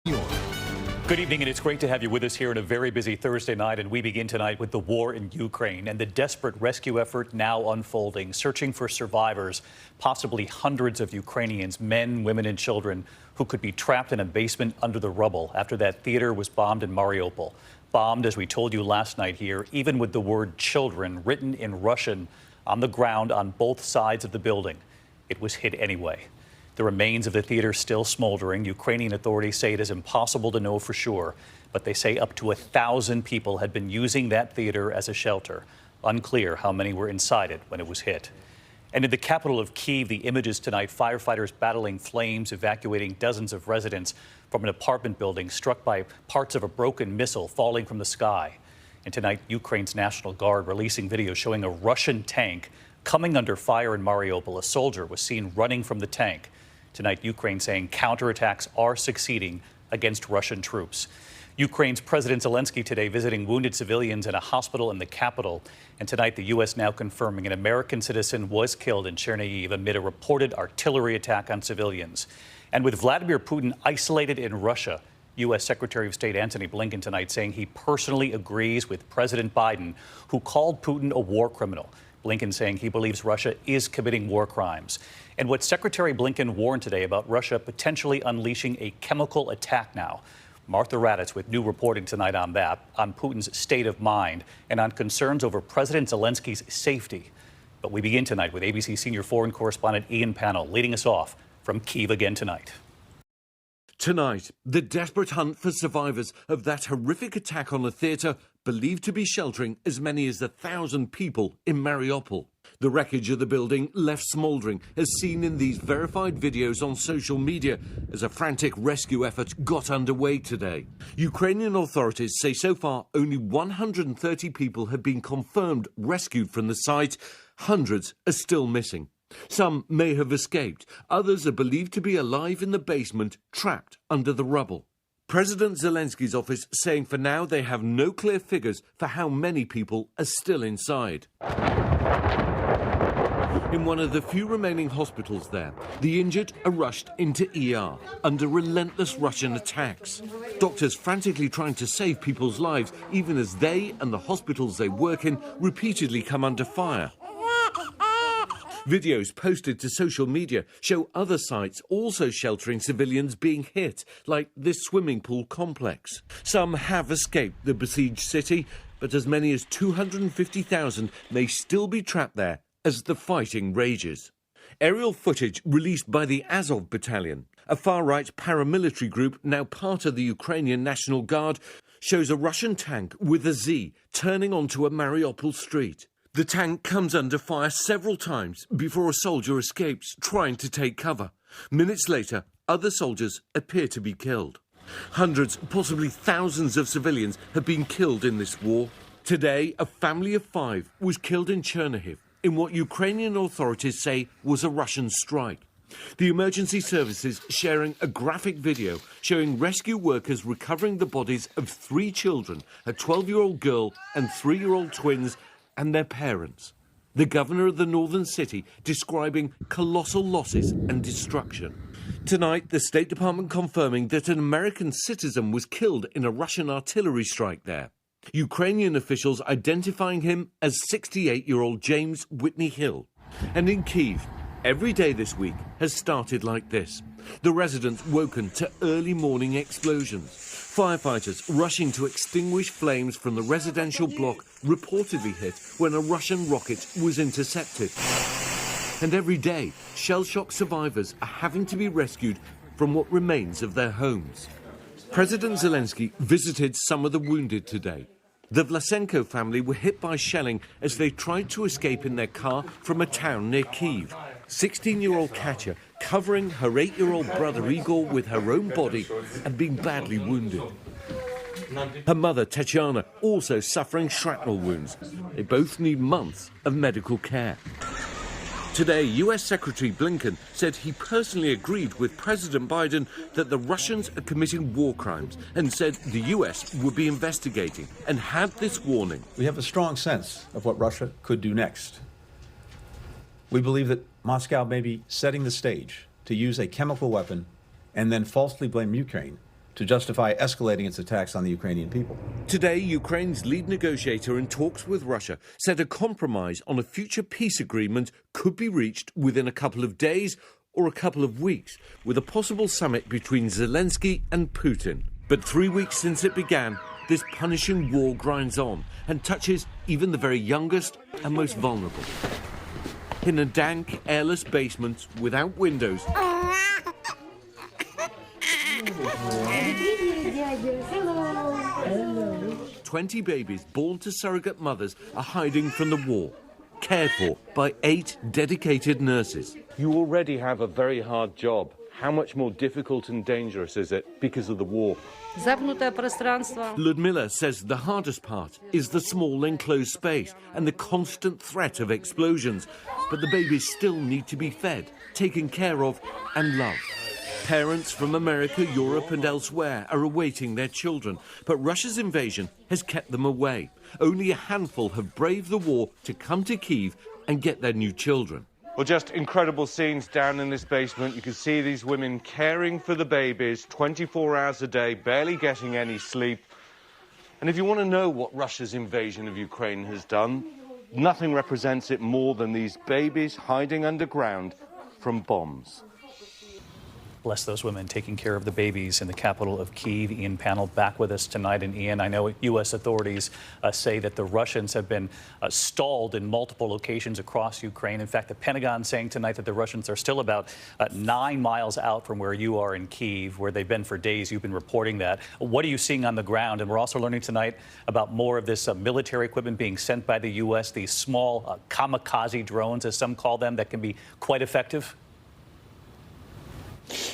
Good evening, and it's great to have you with us here on a very busy Thursday night. And we begin tonight with the war in Ukraine and the desperate rescue effort now unfolding, searching for survivors, possibly hundreds of Ukrainians, men, women, and children who could be trapped in a basement under the rubble after that theater was bombed in Mariupol. Bombed, as we told you last night here, even with the word children written in Russian on the ground on both sides of the building. It was hit anyway. The remains of the theater still smoldering. Ukrainian authorities say it is impossible to know for sure, but they say up to 1,000 people had been using that theater as a shelter. Unclear how many were inside it when it was hit. And in the capital of Kyiv, the images tonight, firefighters battling flames, evacuating dozens of residents from an apartment building struck by parts of a broken missile falling from the sky. And tonight, Ukraine's National Guard releasing video showing a Russian tank coming under fire in Mariupol. A soldier was seen running from the tank. Tonight, Ukraine saying counterattacks are succeeding against Russian troops. Ukraine's President Zelensky today visiting wounded civilians in a hospital in the capital. And tonight, the U.S. now confirming an American citizen was killed in Chernihiv amid a reported artillery attack on civilians. And with Vladimir Putin isolated in Russia, U.S. Secretary of State Antony Blinken tonight saying he personally agrees with President Biden, who called Putin a war criminal. Blinken saying he believes Russia is committing war crimes. And what Secretary Blinken warned today about Russia potentially unleashing a chemical attack now. Martha Raddatz with new reporting tonight on that, on Putin's state of mind, and on concerns over President Zelensky's safety. But we begin tonight with ABC senior foreign correspondent Ian Pannell leading us off from Kyiv again tonight. Tonight, the desperate hunt for survivors of that horrific attack on a theatre believed to be sheltering as many as 1,000 people in Mariupol. The wreckage of the building left smouldering, as seen in these verified videos on social media, as a frantic rescue effort got underway today. Ukrainian authorities say so far only 130 people have been confirmed rescued from the site. Hundreds are still missing. Some may have escaped. Others are believed to be alive in the basement, trapped under the rubble. President Zelensky's office saying for now they have no clear figures for how many people are still inside. In one of the few remaining hospitals there, the injured are rushed into ER under relentless Russian attacks. Doctors frantically trying to save people's lives, even as they and the hospitals they work in repeatedly come under fire. Videos posted to social media show other sites also sheltering civilians being hit, like this swimming pool complex. Some have escaped the besieged city, but as many as 250,000 may still be trapped there as the fighting rages. Aerial footage released by the Azov Battalion, a far-right paramilitary group now part of the Ukrainian National Guard, shows a Russian tank with a Z turning onto a Mariupol street. The tank comes under fire several times before a soldier escapes, trying to take cover. Minutes later, other soldiers appear to be killed. Hundreds, possibly thousands of civilians have been killed in this war. Today, a family of 5 was killed in Chernihiv in what Ukrainian authorities say was a Russian strike. The emergency services sharing a graphic video showing rescue workers recovering the bodies of 3 children, a 12-year-old girl and 3-year-old twins, and their parents. The governor of the northern city describing colossal losses and destruction. Tonight, the State Department confirming that an American citizen was killed in a Russian artillery strike there. Ukrainian officials identifying him as 68-year-old James Whitney Hill. And in Kyiv, every day this week has started like this. The residents woken to early morning explosions. Firefighters rushing to extinguish flames from the residential block reportedly hit when a Russian rocket was intercepted. And every day, shell-shock survivors are having to be rescued from what remains of their homes. President Zelensky visited some of the wounded today. The Vlasenko family were hit by shelling as they tried to escape in their car from a town near Kyiv. 16-year-old Katya covering her 8-year-old brother Igor with her own body and being badly wounded. Her mother, Tatiana, also suffering shrapnel wounds. They both need months of medical care. Today, U.S. Secretary Blinken said he personally agreed with President Biden that the Russians are committing war crimes and said the U.S. would be investigating and had this warning. We have a strong sense of what Russia could do next. We believe that Moscow may be setting the stage to use a chemical weapon and then falsely blame Ukraine to justify escalating its attacks on the Ukrainian people. Today, Ukraine's lead negotiator in talks with Russia said a compromise on a future peace agreement could be reached within a couple of days or a couple of weeks, with a possible summit between Zelensky and Putin. But 3 weeks since it began, this punishing war grinds on and touches even the very youngest and most vulnerable. In a dank, airless basement without windows, 20 babies born to surrogate mothers are hiding from the war, cared for by 8 dedicated nurses. You already have a very hard job. How much more difficult and dangerous is it because of the war? Ludmila says the hardest part is the small enclosed space and the constant threat of explosions. But the babies still need to be fed, taken care of and loved. Parents from America, Europe and elsewhere are awaiting their children, but Russia's invasion has kept them away. Only a handful have braved the war to come to Kyiv and get their new children. Well, just incredible scenes down in this basement. You can see these women caring for the babies 24 hours a day, barely getting any sleep. And if you want to know what Russia's invasion of Ukraine has done, nothing represents it more than these babies hiding underground from bombs. Bless those women taking care of the babies in the capital of Kyiv. Ian Panel back with us tonight. And Ian, I know U.S. authorities say that the Russians have been stalled in multiple locations across Ukraine. In fact, the Pentagon saying tonight that the Russians are still about 9 miles out from where you are in Kyiv, where they've been for days. You've been reporting that. What are you seeing on the ground? And we're also learning tonight about more of this military equipment being sent by the U.S., these small kamikaze drones, as some call them, that can be quite effective.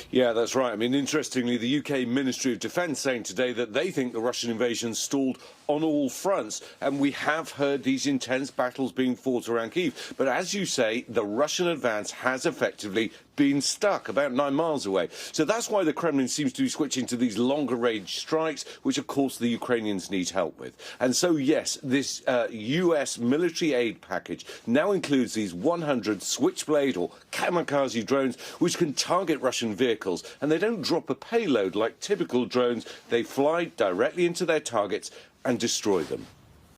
Yeah, that's right. I mean, interestingly, the UK Ministry of Defence saying today that they think the Russian invasion stalled on all fronts. And we have heard these intense battles being fought around Kyiv. But as you say, the Russian advance has effectively been stuck about 9 miles away. So that's why the Kremlin seems to be switching to these longer-range strikes, which, of course, the Ukrainians need help with. And so, yes, this US military aid package now includes these 100 Switchblade or kamikaze drones, which can target Russian vehicles. And they don't drop a payload like typical drones. They fly directly into their targets and destroy them.